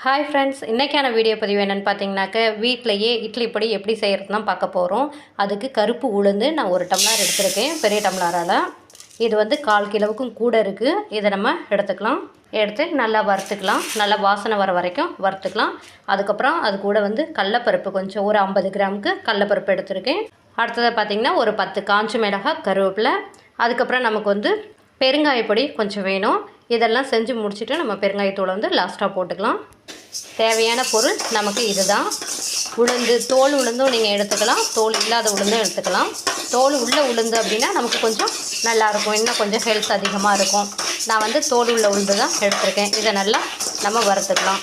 Hi friends, இன்றைக்கான video பதிவு என்னென்னு பார்த்தீங்கன்னாக்க வீட்டிலையே இட்லி பொடி எப்படி செய்கிறது தான் பார்க்க போகிறோம். அதுக்கு கருப்பு உளுந்து நான் 1 டம்ளர் எடுத்திருக்கேன், பெரிய டம்ளரால். இது வந்து 1/4 கிலோவுக்கும் கூட இருக்குது. இதை நம்ம எடுத்துக்கலாம். எடுத்து நல்லா வறுத்துக்கலாம். நல்லா வாசனை வர வரைக்கும் வறுத்துக்கலாம். அதுக்கப்புறம் அது கூட வந்து கடலப்பருப்பு கொஞ்சம் ஒரு 50 கிராமுக்கு கடலப்பருப்பு எடுத்திருக்கேன். அடுத்தது பார்த்திங்கன்னா ஒரு 10 காஞ்ச மிளகாய், கருவேப்பிலை. அதுக்கப்புறம் நமக்கு வந்து பெருங்காயப்பொடி கொஞ்சம் வேணும். இதெல்லாம் செஞ்சு முடிச்சுட்டு நம்ம பெருங்காயத்தூளை வந்து லாஸ்ட்டாக போட்டுக்கலாம். தேவையான பொருள் நமக்கு இதுதான். உளுந்து, தோல் உளுந்தும் நீங்கள் எடுத்துக்கலாம், தோல் இல்லாத உளுந்தும் எடுத்துக்கலாம். தோல் உள்ள உளுந்து அப்படின்னா நமக்கு கொஞ்சம் நல்லாயிருக்கும், இன்னும் கொஞ்சம் ஹெல்த் அதிகமாக இருக்கும். நான் வந்து தோல் உள்ள உளுந்து தான் எடுத்திருக்கேன். இதை நல்லா நம்ம வறுத்துக்கலாம்.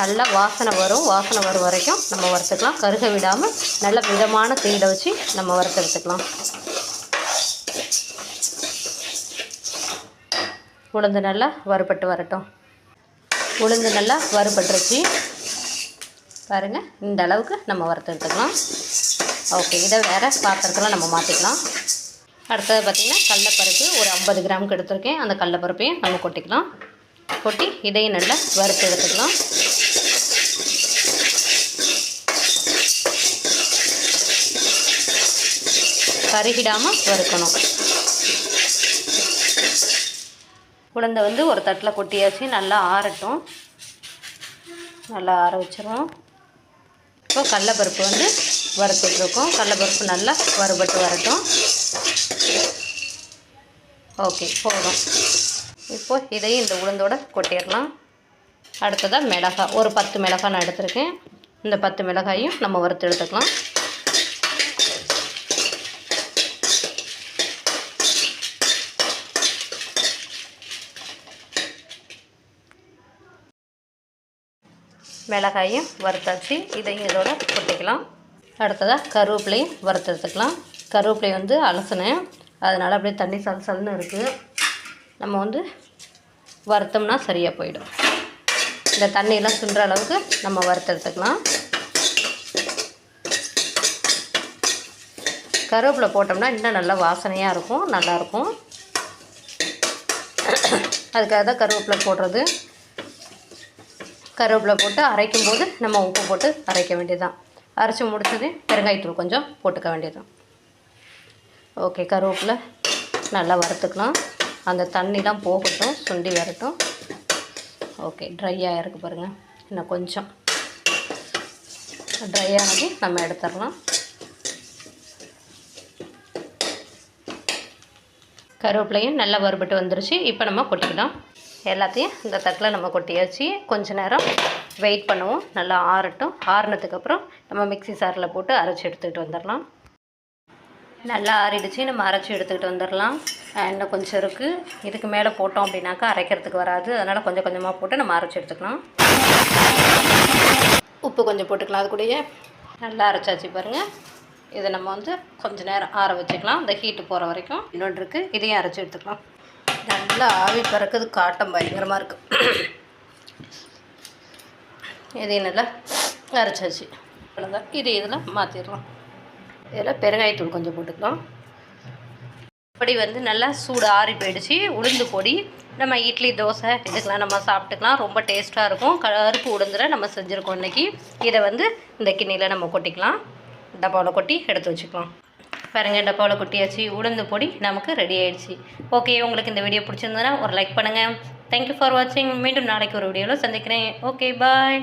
நல்லா வாசனை வரும். வாசனை வரும் வரைக்கும் நம்ம வறுத்துக்கலாம். கருக விடாமல் நல்ல மிதமான தீயில வச்சு நம்ம வறுத்து எடுத்துக்கலாம். உளுந்து நல்லா வறுபட்டு வரட்டும். உளுந்து நல்லா வறுபட்டுருச்சு பாருங்கள். இந்த அளவுக்கு நம்ம வறுத்து எடுத்துக்கலாம். ஓகே, இதை வேறு பாத்திரத்தில் நம்ம மாற்றிக்கலாம். அடுத்தது பார்த்திங்கன்னா கடலப்பருப்பு ஒரு 50 கிராமுக்கு எடுத்துருக்கேன். அந்த கடலப்பருப்பையும் நம்ம கொட்டிக்கலாம். கொட்டி இதையும் நல்லா வறுத்து எடுத்துக்கலாம். கருகிடாமல் வறுக்கணும். உளுந்தை வந்து ஒரு தட்டில் கொட்டியாச்சு. நல்லா ஆறட்டும். நல்லா ஆற வச்சிரும். இப்போ கடலப்பருப்பு வந்து வறுத்துட்ருக்கோம். கடலப்பருப்பு நல்லா வறுபட்டு வரட்டும். ஓகே, போதும். இப்போ இதையும் இந்த உளுந்தோட கொட்டிடலாம். அடுத்ததாக மிளகாய் ஒரு 10 மிளகாய் நான் எடுத்திருக்கேன். இந்த 10 மிளகாயும் நம்ம வறுத்து எடுத்துக்கலாம். மிளகாயும் வறுத்தாச்சு. இதையும் இதோட கொட்டிக்கலாம். அடுத்ததாக கருவேப்பிலையும் வறுத்து எடுத்துக்கலாம். கருவேப்பிலை வந்து அலசினேன், அதனால் அப்படியே தண்ணி சல்சல்னு இருக்குது. நம்ம வந்து வறுத்தோம்னா சரியாக போயிடும். இந்த தண்ணியெல்லாம் சுண்டுற அளவுக்கு நம்ம வறுத்து எடுத்துக்கலாம். கருவேப்பிலை போட்டோம்னா இன்னும் நல்லா வாசனையாக இருக்கும், நல்லாயிருக்கும். அதுக்காக தான் கருவேப்பிலை போடுறது. கருவேப்பிலை போட்டு அரைக்கும் போது நம்ம உப்பு போட்டு அரைக்க வேண்டியதுதான். அரைச்சி முடிச்சது பெருங்காயத்தூள் கொஞ்சம் போட்டுக்க வேண்டியதுதான். ஓகே, கருவேப்பிலை நல்லா வறுத்துக்கலாம். அந்த தண்ணிலாம் போகட்டும், சுண்டி வரட்டும். ஓகே, ட்ரையாக இருக்குது பாருங்கள். இன்னும் கொஞ்சம் ட்ரை ஆனது நம்ம எடுத்துடலாம். கருவேப்பிலையும் நல்லா வறுபட்டு வந்துருச்சு. இப்போ நம்ம கொட்டிக்கலாம். எல்லாத்தையும் இந்த தட்டில் நம்ம கொட்டியாச்சு. கொஞ்ச நேரம் வெயிட் பண்ணுவோம், நல்லா ஆறட்டும். ஆறுனதுக்கப்புறம் நம்ம மிக்ஸி சாரில் போட்டு அரைச்சி எடுத்துக்கிட்டு வந்துடலாம். நல்லா ஆறிடுச்சு, நம்ம அரைச்சி எடுத்துக்கிட்டு வந்துடலாம். இன்னும் கொஞ்சம் இருக்குது. இதுக்கு மேலே போட்டோம் அப்படின்னாக்கா அரைக்கிறதுக்கு வராது. அதனால் கொஞ்சம் கொஞ்சமாக போட்டு நம்ம அரைச்சி எடுத்துக்கலாம். உப்பு கொஞ்சம் போட்டுக்கலாம். அது கூடயே நல்லா அரைச்சாச்சு பாருங்கள். இதை நம்ம வந்து கொஞ்சம் நேரம் ஆற வச்சுக்கலாம், இந்த ஹீட்டு போகிற வரைக்கும். இன்னொன்று இருக்குது, இதையும் அரைச்சி எடுத்துக்கலாம். நல்லா ஆவி பறக்குது, காட்டம் பயங்கரமாக இருக்குது. இதையும் நல்லா அரைச்சாச்சு. அவ்வளோதான். இதில் மாற்றிடலாம். இதில் பெருங்காயத்தூள் கொஞ்சம் போட்டுக்கலாம். பொடி வந்து நல்லா சூடு ஆறி போயிடுச்சு. உளுந்து பொடி நம்ம இட்லி, தோசை இதுக்கெலாம் நம்ம சாப்பிட்டுக்கலாம். ரொம்ப டேஸ்ட்டாக இருக்கும். கருப்பு உளுந்தில் நம்ம செஞ்சுருக்கோம் இன்றைக்கி. இதை வந்து இந்த கிண்ணியில் நம்ம கொட்டிக்கலாம். டப்பாவில் கொட்டி எடுத்து வச்சுக்கலாம். பாருங்கள், டப்பாவில் கொட்டியாச்சு. உளுந்து பொடி நமக்கு ரெடி ஆகிடுச்சு. ஓகே, உங்களுக்கு இந்த வீடியோ பிடிச்சிருந்ததுன்னா ஒரு லைக் பண்ணுங்கள். தேங்க்யூ ஃபார் வாட்சிங். மீண்டும் நாளைக்கு ஒரு வீடியோவில் சந்திக்கிறேன். ஓகே, பாய்.